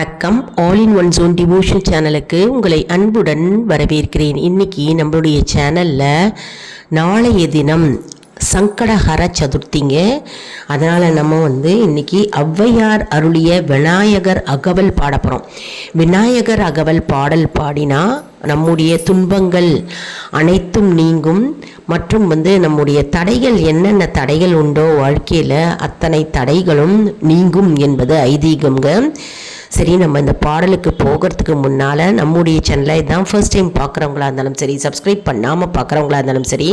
வணக்கம். All in one zone devotion சேனலுக்கு உங்களை அன்புடன் வரவேற்கிறேன். இன்னைக்கு நம்மளுடைய சேனலில் நாளைய தினம் சங்கடஹர சதுர்த்திங்க. அதனால் நம்ம இன்னைக்கு ஔவையார் அருளிய விநாயகர் அகவல் பாட போகிறோம். விநாயகர் அகவல் பாடல் பாடினா நம்முடைய துன்பங்கள் அனைத்தும் நீங்கும் மற்றும் நம்முடைய தடைகள் என்னென்ன தடைகள் உண்டோ வாழ்க்கையில் அத்தனை தடைகளும் நீங்கும் என்பது ஐதீகம்ங்க. சரி, நம்ம இந்த பாடலுக்கு போகிறதுக்கு முன்னால் நம்முடைய சேனலை இதான் ஃபர்ஸ்ட் டைம் பார்க்குறவங்களா இருந்தாலும் சரி, சப்ஸ்கிரைப் பண்ணாமல் பார்க்குறவங்களா இருந்தாலும் சரி,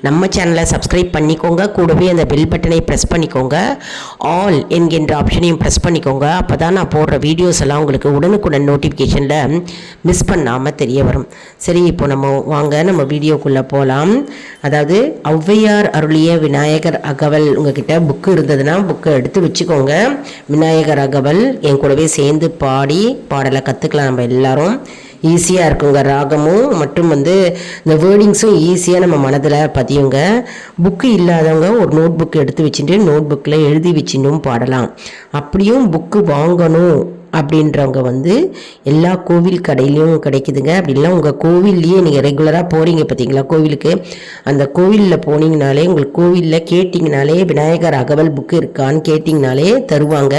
நம்ம சேனலை சப்ஸ்கிரைப் பண்ணிக்கோங்க. கூடவே அந்த பெல் பட்டனை ப்ரெஸ் பண்ணிக்கோங்க. ஆல் என்கின்ற ஆப்ஷனையும் ப்ரெஸ் பண்ணிக்கோங்க. அப்போ தான் நான் போடுற வீடியோஸ் எல்லாம் உங்களுக்கு உடனுக்குடன் நோட்டிஃபிகேஷனில் மிஸ் பண்ணாமல் தெரிய வரும். சரி, இப்போ நம்ம வீடியோக்குள்ளே போகலாம். அதாவது ஔவையார் அருளிய விநாயகர் அகவல் உங்ககிட்ட புக்கு இருந்ததுன்னா புக்கை எடுத்து வச்சுக்கோங்க. விநாயகர் அகவல் என் கூடவே சேர்ந்து பாடி பாடலை கற்றுக்கலாம். நம்ம எல்லாரும் ஈஸியாக இருக்குங்க. ராகமும் மற்றும் இந்த வேர்டிங்ஸும் ஈஸியாக நம்ம மனதில் பதியுங்க. புக்கு இல்லாதவங்க ஒரு நோட் புக் எடுத்து வச்சுட்டு நோட் புக்கில் எழுதி வச்சுட்டும் பாடலாம். அப்படியும் புக்கு வாங்கணும் அப்படின்றவங்க எல்லா கோவில் கடையிலையும் கிடைக்குதுங்க. அப்படிலாம் உங்கள் கோவில்லையே நீங்கள் ரெகுலராக போகிறீங்க பார்த்தீங்களா கோவிலுக்கு, அந்த கோவிலில் போனீங்கனாலே உங்களுக்கு கோவிலில் கேட்டிங்கனாலே விநாயகர் அகவல் புக்கு இருக்கான்னு கேட்டிங்கனாலே தருவாங்க.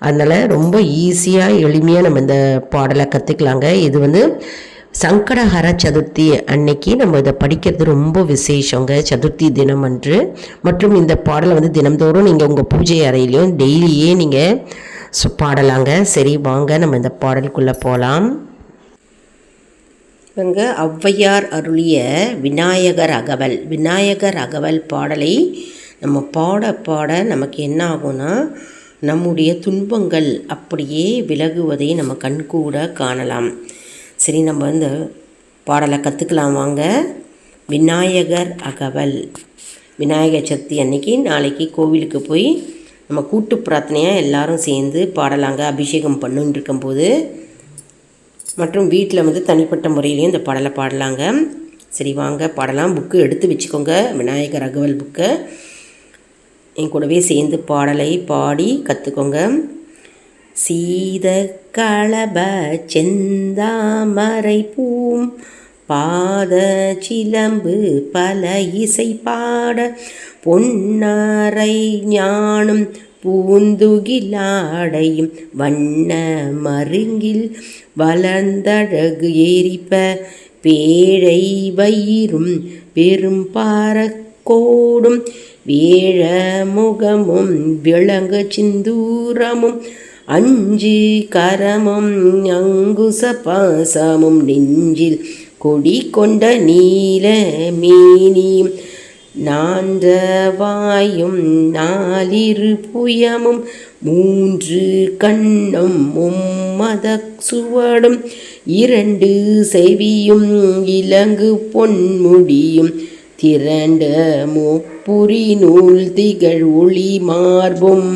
அதனால் ரொம்ப ஈஸியாக எளிமையாக நம்ம இந்த பாடலை கற்றுக்கலாங்க. இது சங்கடஹர சதுர்த்தி அன்னைக்கு நம்ம இதை படிக்கிறது ரொம்ப விசேஷங்க. சதுர்த்தி தினம் அன்று மற்றும் இந்த பாடலை தினம்தோறும் நீங்கள் உங்கள் பூஜை அறையிலையும் டெய்லியே நீங்கள் பாடலாங்க. சரி, வாங்க நம்ம இந்த பாடலுக்குள்ளே போகலாம். இவங்க ஔவையார் அருளிய விநாயகர் அகவல் பாடலை நம்ம பாட பாட நமக்கு என்ன ஆகும்னா நம்முடைய துன்பங்கள் அப்படியே விலகுவதை நம்ம கண்கூட காணலாம். சரி, நம்ம இந்த பாடலை கற்றுக்கலாம் வாங்க. விநாயகர் அகவல். விநாயகர் சதுர்த்தி அன்னைக்கு நாளைக்கு கோவிலுக்கு போய் நம்ம கூட்டு பிரார்த்தனையாக எல்லாரும் சேர்ந்து பாடலாங்க. அபிஷேகம் பண்ணுன்னு இருக்கும்போது மற்றும் வீட்டில் தனிப்பட்ட முறையிலையும் இந்த பாடலை பாடலாங்க. சரி, வாங்க பாடலாம். புக்கு எடுத்து வச்சுக்கோங்க. விநாயகர் அகவல் புக்கை என் கூடவே சேர்ந்து பாடலை பாடி கற்றுக்கோங்க. சீத களப செந்தாமரை பூம் பாத சிலம்பு பல இசை பாட பொன்னரை ஞானும் பூந்துகிலாடையும் வண்ண மருங்கில் வளர்ந்தழகு ஏறிப்ப பேழை வயிறும் பெரும் பாரக்கோடும் வேழ முகமும் விளங்க சிந்தூரமும் அஞ்சு கரமும் அங்குச பாசமும் நெஞ்சில் கொடி கொண்ட நீல மேனியும் நான்ற வாயும் நாலிரு புயமும் மூன்று கண்ணும் மும்மத சுவடும் இரண்டு செவியும் இலங்கு பொன்முடியும் திரண்ட முப்புரி நூல் திகழ் ஒளி மார்பும்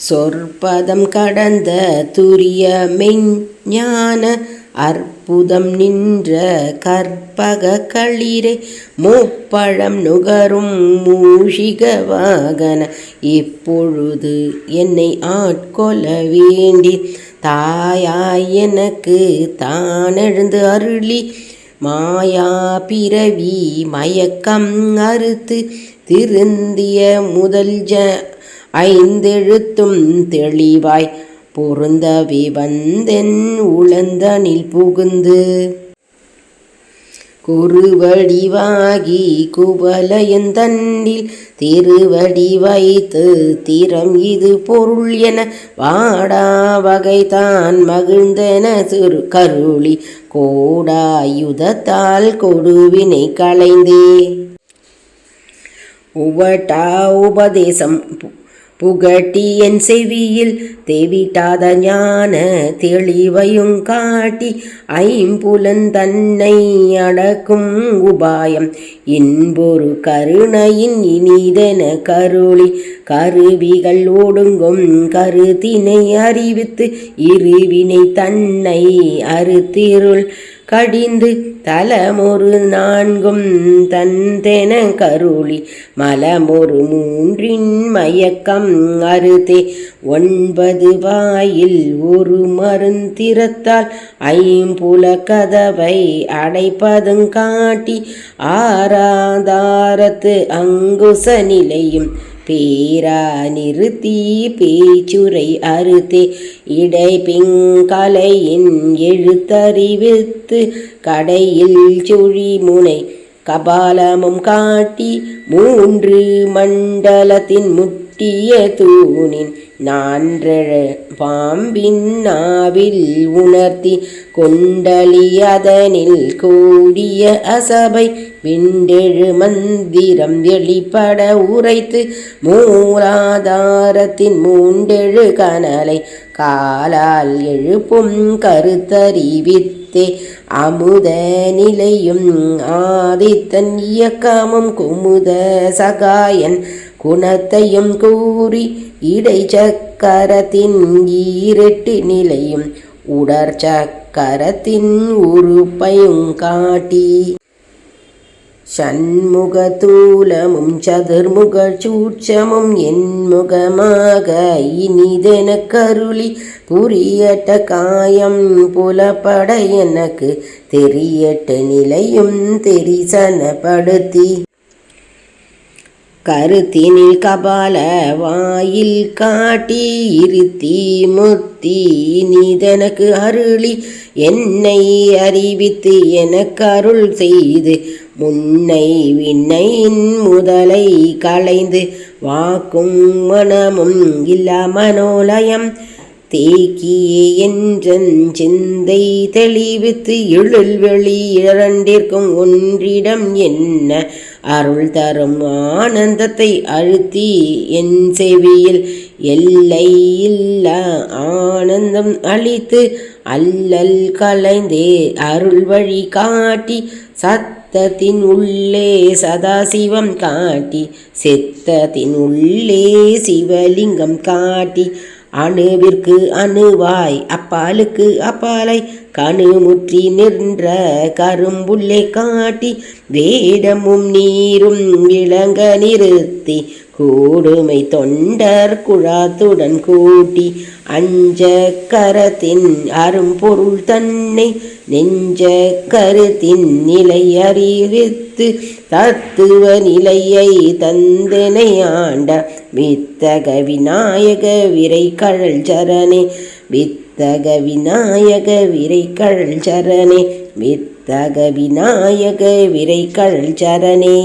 சொற்பதம் கடந்த துரிய மெஞ்ஞான அற்புதம் நின்ற கற்பக களிரை முப்பழம் நுகரும் மூஷிக வாகன எப்பொழுது என்னை ஆட்கொள்ள வேண்டி தாயாய் எனக்கு தானெழுந்து அருளி மாயா பிறவி மயக்கம் அறுத்து திருந்திய முதல் ஐந்தெழுத்தும் தெளிவாய் பொருந்தவே வந்தென் உளந்தனில் புகுந்து குறுவடிவாகி குவலயந்தன்னில் திருவடி வைத்து திறம் இது பொருள் என வாடா வகைதான் மகிழ்ந்தன சிறு கருளி கோடாயுதத்தால் கொடுவினை களைந்தே உவட்டா உபதேசம் புகட்டி என் செவியில் தேவிட்டாத ஞான தெளிவையும் காட்டி ஐம்புலந்தன்னை அடக்கும் உபாயம் இன்பொரு கருணையின் இனிதென கருளி கருவிகள் ஒடுங்கும் கருத்தினை அறிவித்து இருவினை தன்னை அறுத்திருள் கடிந்து தலமொரு 4 தந்தென கருளி மலமொரு 3 மயக்கம் அறுதே 9 வாயில் ஒரு மருந்திரத்தால் 5 கதவை அடைப்பதுங் காட்டி ஆராதாரத்து அங்குச நிலையும் பேரா நிறுத்தி பேச்சுரை அறுத்தே இடைப்பிங்கலையின் எழுத்தறிவித்து கடையில் சுழிமுனை கபாலமும் காட்டி 3 மண்டலத்தின் முட்டிய தூணின் 4 பாம்பின் நாவில் உணர்த்தி கொண்டலி அதனில் கூடிய அசபை விண்டெழு மந்திரம் வெளிப்பட உரைத்து மூலாதாரத்தின் 3 கனலை காலால் எழுப்பும் கருத்தறிவித்தே அமுத நிலையும் ஆதித்தன் இயக்கமும் குமுத சகாயன் குணத்தையும் கூறி இடைச்சக்கரத்தின் 8 நிலையும் உடற்சக்கரத்தின் உறுப்பையும் காட்டி சண்முகத்தூலமும் சதுர்முக சூட்சமும் என்முகமாக இனிதென கருளி புரியட்ட காயம் புலப்பட எனக்கு தெரியட்ட நிலையும் தெரிசனப்படுத்தி கருத்தினில் கபால வாயில் காட்டி இருத்தி முத்தி நீதனக்கு அருளி என்னை அறிவித்து எனக்கு அருள் செய்து முன்னை விண்ணையின் முதலை களைந்து வாக்கும் மனமும் இல்லா மனோலயம் தேக்கியே என்றன் சிந்தை தெளிவித்து வெளி 2 ஒன்றிடம் என்ன அருள் தரும் ஆனந்தத்தை அழுத்தி என் செவியில் எல்லை இல்லா ஆனந்தம் அளித்து அல்லல் கலைந்தே அருள் வழி காட்டி சத்தத்தின் உள்ளே சதாசிவம் காட்டி சித்தத்தின் உள்ளே சிவலிங்கம் காட்டி அணுவிற்கு அணுவாய் அப்பாலுக்கு அப்பாலை கணுமுற்றி நின்ற கரும்புள்ளே காட்டி வேடமும் நீரும் விளங்க நிறுத்தி கூடுமை தொண்டர் குழாத்துடன் கூட்டி அஞ்ச கரத்தின் அரும்பொருள் தன்னை நெஞ்ச கருத்தின் நிலை அறிவித்து தத்துவ நிலையை தந்தனை ஆண்ட வித்தக விநாயக விரை கழல் சரணே வித்தக விநாயக விரை கழல் சரணே வித்தக விநாயக விரை கழல் சரணே.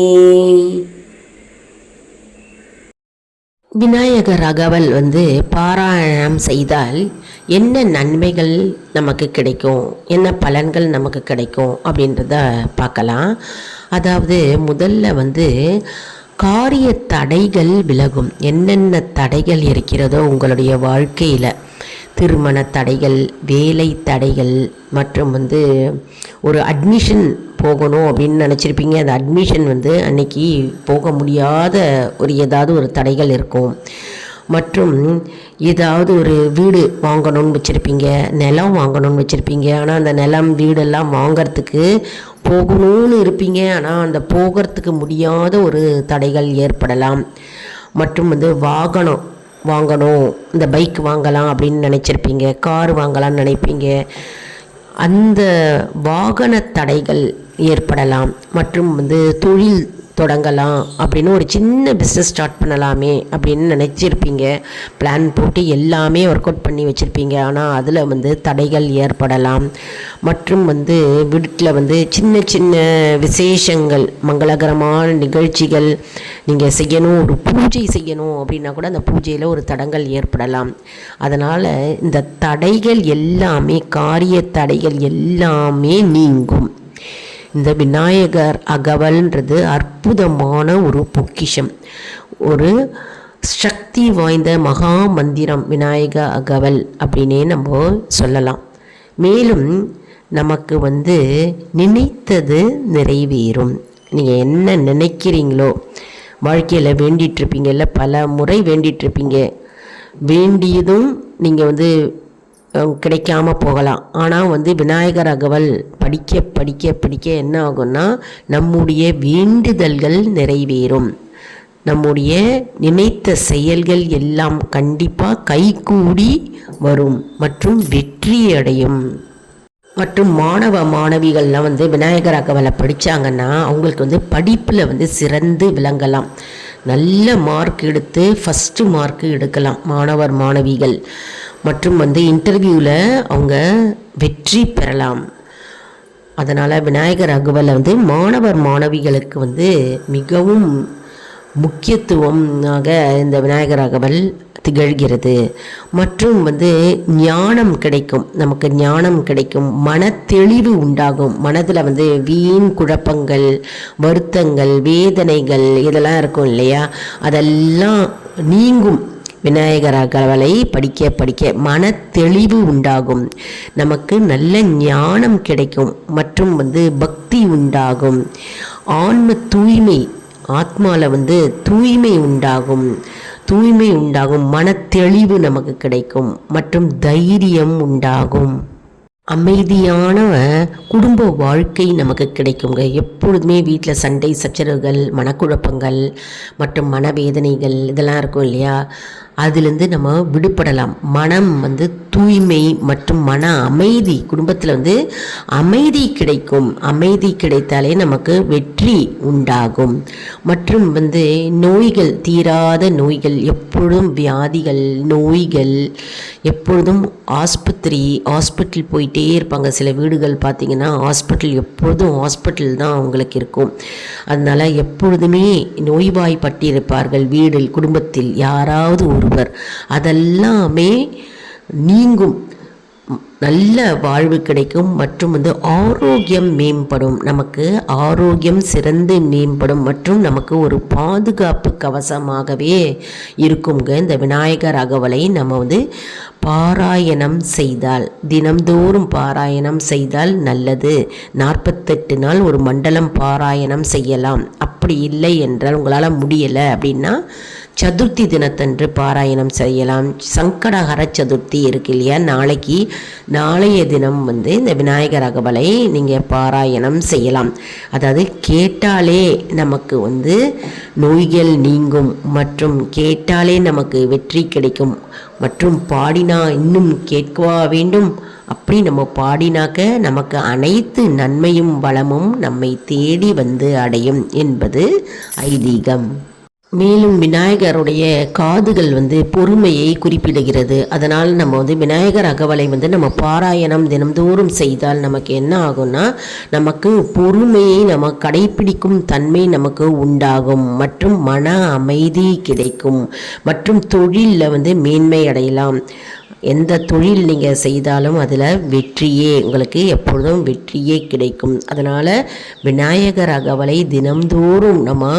விநாயகர் அகவல் பாராயணம் செய்தால் என்ன நன்மைகள் நமக்கு கிடைக்கும், என்ன பலன்கள் நமக்கு கிடைக்கும் அப்படின்றத பார்க்கலாம். அதாவது முதல்ல காரிய தடைகள் விலகும். என்னென்ன தடைகள் இருக்கிறதோ உங்களுடைய வாழ்க்கையில், திருமண தடைகள், வேலை தடைகள், மற்றும் ஒரு அட்மிஷன் போகணும் அப்படின்னு நினச்சிருப்பீங்க. அந்த அட்மிஷன் அன்னைக்கு போக முடியாத ஏதாவது ஒரு தடைகள் இருக்கும். மற்றும் ஏதாவது ஒரு வீடு வாங்கணும்னு வச்சுருப்பீங்க, நிலம் வாங்கணும்னு வச்சுருப்பீங்க. ஆனால் அந்த நிலம் வீடெல்லாம் வாங்கிறதுக்கு போகணும்னு இருப்பீங்க. ஆனால் அந்த போகிறதுக்கு முடியாத ஒரு தடைகள் ஏற்படலாம். மற்றும் வாகனம் வாங்கணும், இந்த பைக் வாங்கலாம் அப்படின்னு நினச்சிருப்பீங்க, கார் வாங்கலாம்னு நினைப்பீங்க. அந்த வாகன தடைகள் ஏற்படலாம். மற்றும் தொழில் தொடங்கலாம் அப்படின்னு ஒரு சின்ன பிஸ்னஸ் ஸ்டார்ட் பண்ணலாமே அப்படின்னு நினச்சிருப்பீங்க. பிளான் போட்டு எல்லாமே ஒர்க் அவுட் பண்ணி வச்சுருப்பீங்க. ஆனால் அதில் தடைகள் ஏற்படலாம். மற்றும் வீட்டில் சின்ன சின்ன விசேஷங்கள், மங்களகரமான நிகழ்ச்சிகள் நீங்கள் செய்யணும், ஒரு பூஜை செய்யணும் அப்படின்னா கூட அந்த பூஜையில் ஒரு தடங்கள் ஏற்படலாம். அதனால் இந்த தடைகள் எல்லாமே, காரிய தடைகள் எல்லாமே நீங்கும். இந்த விநாயகர் அகவல்ன்றது அற்புதமான ஒரு பொக்கிஷம், ஒரு சக்தி வாய்ந்த மகா மந்திரம் விநாயக அகவல் அப்படின்னே நம்ம சொல்லலாம். மேலும் நமக்கு நினைத்தது நிறைவேறும். நீங்கள் என்ன நினைக்கிறீங்களோ, வாழ்க்கையில் வேண்டிகிட்ருப்பீங்கல்ல, பல முறை வேண்டிகிட்ருப்பீங்க. வேண்டியதும் நீங்கள் கிடைக்காம போகலாம். ஆனால் விநாயகர் அகவல் படிக்க படிக்க படிக்க என்ன ஆகும்னா நம்முடைய வேண்டுதல்கள் நிறைவேறும். நம்முடைய நினைத்த செயல்கள் எல்லாம் கண்டிப்பாக கைகூடி வரும் மற்றும் வெற்றி அடையும். மற்றும் மாணவ மாணவிகள்லாம் விநாயகர் அகவலை படித்தாங்கன்னா அவங்களுக்கு படிப்பில் சிறந்து விளங்கலாம். நல்ல மார்க் எடுத்து ஃபஸ்ட்டு மார்க்கு எடுக்கலாம் மாணவர் மாணவிகள். மற்றும் இன்டர்வியூவில் அவங்க வெற்றி பெறலாம். அதனால் விநாயகர் அகவலை மாணவர் மாணவிகளுக்கு மிகவும் முக்கியத்துவமாக இந்த விநாயகர் அகவல் திகழ்கிறது. மற்றும் ஞானம் கிடைக்கும், நமக்கு ஞானம் கிடைக்கும், மனத்தெளிவு உண்டாகும். மனதில் வீண் குழப்பங்கள், வருத்தங்கள், வேதனைகள் இதெல்லாம் இருக்கும் இல்லையா, அதெல்லாம் நீங்கும். விநாயகர் அகவலை படிக்க படிக்க மனத்தெளிவு உண்டாகும், நமக்கு நல்ல ஞானம் கிடைக்கும் மற்றும் பக்தி உண்டாகும். ஆன்ம தூய்மை, ஆத்மாவில் தூய்மை உண்டாகும், மனத்தெளிவு நமக்கு கிடைக்கும் மற்றும் தைரியம் உண்டாகும். அமைதியான குடும்ப வாழ்க்கை நமக்கு கிடைக்குங்க. எப்பொழுதுமே வீட்டில் சண்டை சச்சரவுகள், மனக்குழப்பங்கள் மற்றும் மனவேதனைகள் இதெல்லாம் இருக்கும் இல்லையா, அதுலேருந்து நம்ம விடுபடலாம். மனம் தூய்மை மற்றும் மன அமைதி, குடும்பத்தில் அமைதி கிடைக்கும். அமைதி கிடைத்தாலே நமக்கு வெற்றி உண்டாகும். மற்றும் நோய்கள், தீராத நோய்கள், எப்பொழுதும் வியாதிகள், நோய்கள், எப்பொழுதும் ஹாஸ்பிட்டல் போயிட்டே இருப்பாங்க. சில வீடுகள் பார்த்திங்கன்னா எப்பொழுதும் ஹாஸ்பிட்டல் தான் அவங்களுக்கு இருக்கும். அதனால் எப்பொழுதுமே நோய்வாய்ப்பட்டிருப்பார்கள் வீடில், குடும்பத்தில் யாராவது ஒருவர். அதெல்லாமே நீங்கும், நல்ல வாழ்வு கிடைக்கும் மற்றும் ஆரோக்கியம் மேம்படும். நமக்கு ஆரோக்கியம் சிறந்து மேம்படும் மற்றும் நமக்கு ஒரு பாதுகாப்பு கவசமாகவே இருக்குங்க. இந்த விநாயகர் அகவலை நம்ம பாராயணம் செய்தால், தினம்தோறும் பாராயணம் செய்தால் நல்லது. 48 நாள் ஒரு மண்டலம் பாராயணம் செய்யலாம். அப்படி இல்லை என்றால், உங்களால் முடியலை அப்படின்னா சதுர்த்தி தினத்தன்று பாராயணம் செய்யலாம். சங்கடஹர சதுர்த்தி இருக்கு இல்லையா, நாளைய தினம் இந்த விநாயகர் அகவலை நீங்கள் பாராயணம் செய்யலாம். அதாவது கேட்டாலே நமக்கு நோய்கள் நீங்கும் மற்றும் கேட்டாலே நமக்கு வெற்றி கிடைக்கும். மற்றும் பாடினா இன்னும் கேட்கவா வேண்டும், அப்படி நம்ம பாடினாக்க நமக்கு அனைத்து நன்மையும் வளமும் நம்மை தேடி அடையும் என்பது ஐதீகம். மேலும் விநாயகருடைய காதுகள் பொறுமையை குறிப்பிடுகிறது. அதனால் நம்ம விநாயகர் அகவலை நம்ம பாராயணம் தினம்தோறும் செய்தால் நமக்கு என்ன ஆகும்னா, நமக்கு பொறுமையை நம்ம கடைப்பிடிக்கும் தன்மை நமக்கு உண்டாகும் மற்றும் மன அமைதி கிடைக்கும் மற்றும் தொழிலில் மேன்மை அடையலாம். எந்த தொழில் நீங்கள் செய்தாலும் அதில் உங்களுக்கு எப்பொழுதும் வெற்றியே கிடைக்கும். அதனால் விநாயகர் அகவலை தினம்தோறும் நம்ம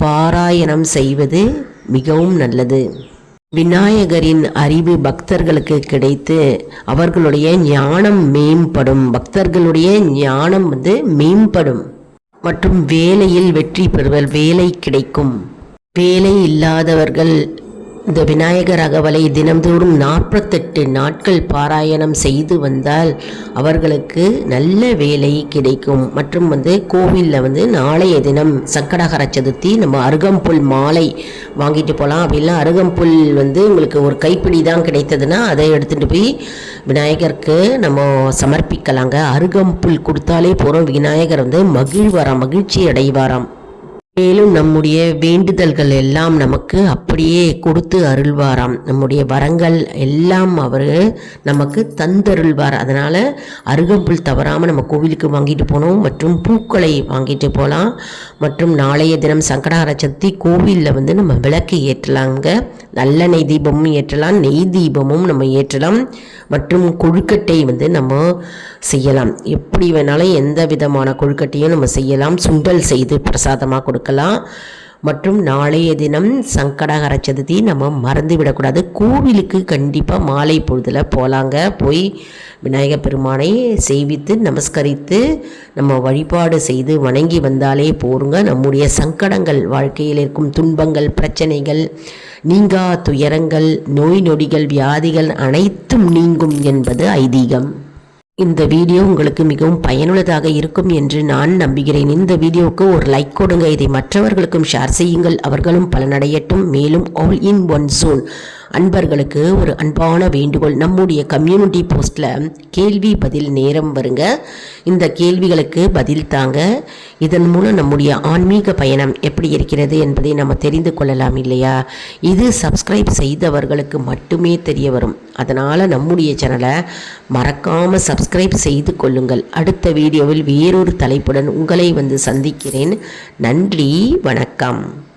பாராயணம் செய்வது மிகவும் நல்லது. விநாயகரின் அறிவு பக்தர்களுக்கு கிடைத்து அவர்களுடைய ஞானம் மேம்படும். பக்தர்களுடைய ஞானம் மேம்படும் மற்றும் வேலையில் வெற்றி பெறுவர், வேலை கிடைக்கும். வேலை இல்லாதவர்கள் இந்த விநாயகர் அகவலை தினம்தோறும் 48 நாட்கள் பாராயணம் செய்து வந்தால் அவர்களுக்கு நல்ல வேலை கிடைக்கும். மற்றும் கோவிலில் நாளைய தினம் சங்கடஹர சதுர்த்தி, நம்ம அருகம்புல் மாலை வாங்கிட்டு போகலாம். அப்படிலாம் அருகம்புல் உங்களுக்கு ஒரு கைப்பிடி தான் கிடைத்ததுன்னா அதை எடுத்துகிட்டு போய் விநாயகருக்கு நம்ம சமர்ப்பிக்கலாங்க. அருகம்புல் கொடுத்தாலே போகிறோம், விநாயகர் மகிழ்ச்சி அடைவாராம். மேலும் நம்முடைய வேண்டுதல்கள் எல்லாம் நமக்கு அப்படியே கொடுத்து அருள்வாராம். நம்முடைய வரங்கள் எல்லாம் அவர் நமக்கு தந்தருள்வார். அதனால் அருகம்புல் தவறாமல் நம்ம கோவிலுக்கு வாங்கிட்டு போகணும் மற்றும் பூக்களை வாங்கிட்டு போகலாம். மற்றும் நாளைய தினம் சங்கடஹர சதுர்த்தி கோவிலில் நம்ம விளக்கு ஏற்றலாங்க. நல்லெண்ணெய் தீபமும் ஏற்றலாம், நெய் தீபமும் நம்ம ஏற்றலாம் மற்றும் கொழுக்கட்டை நம்ம செய்யலாம். எப்படி வேணாலும் எந்த விதமான கொழுக்கட்டையும் நம்ம செய்யலாம். சுண்டல் செய்து பிரசாதமாக கொடுக்கலாம். மற்றும் நாளைய தினம் சங்கடஹர சதுர்த்தி நம்ம மறந்து விடக்கூடாது. கோவிலுக்கு கண்டிப்பாக மாலை பொழுதில் போகலாங்க. போய் விநாயகர் பெருமானை சேவித்து நமஸ்கரித்து நம்ம வழிபாடு செய்து வணங்கி வந்தாலே போருங்க. நம்முடைய சங்கடங்கள், வாழ்க்கையில் இருக்கும் துன்பங்கள், பிரச்சனைகள், நீங்கா துயரங்கள், நோய் நொடிகள், வியாதிகள் அனைத்தும் நீங்கும் என்பது ஐதீகம். இந்த வீடியோ உங்களுக்கு மிகவும் பயனுள்ளதாக இருக்கும் என்று நான் நம்புகிறேன். இந்த வீடியோவுக்கு ஒரு லைக் கொடுங்க. இதை மற்றவர்களுக்கும் ஷேர் செய்யுங்கள். அவர்களும் பலனடையட்டும். மேலும் ஆல் இன் ஒன் ஜோன் அன்பர்களுக்கு ஒரு அன்பான வேண்டுகோள். நம்முடைய கம்யூனிட்டி போஸ்ட்டில் கேள்வி பதில் நேரம் வருங்க. இந்த கேள்விகளுக்கு பதில் தாங்க. இதன் மூலம் நம்முடைய ஆன்மீக பயணம் எப்படி இருக்கிறது என்பதை நம்ம தெரிந்து கொள்ளலாம் இல்லையா? இது சப்ஸ்கிரைப் செய்தவர்களுக்கு மட்டுமே தெரிய வரும். அதனால் நம்முடைய சேனலை மறக்காமல் சப்ஸ்கிரைப் செய்து கொள்ளுங்கள். அடுத்த வீடியோவில் வேறொரு தலைப்புடன் உங்களை வந்து சந்திக்கிறேன். நன்றி, வணக்கம்.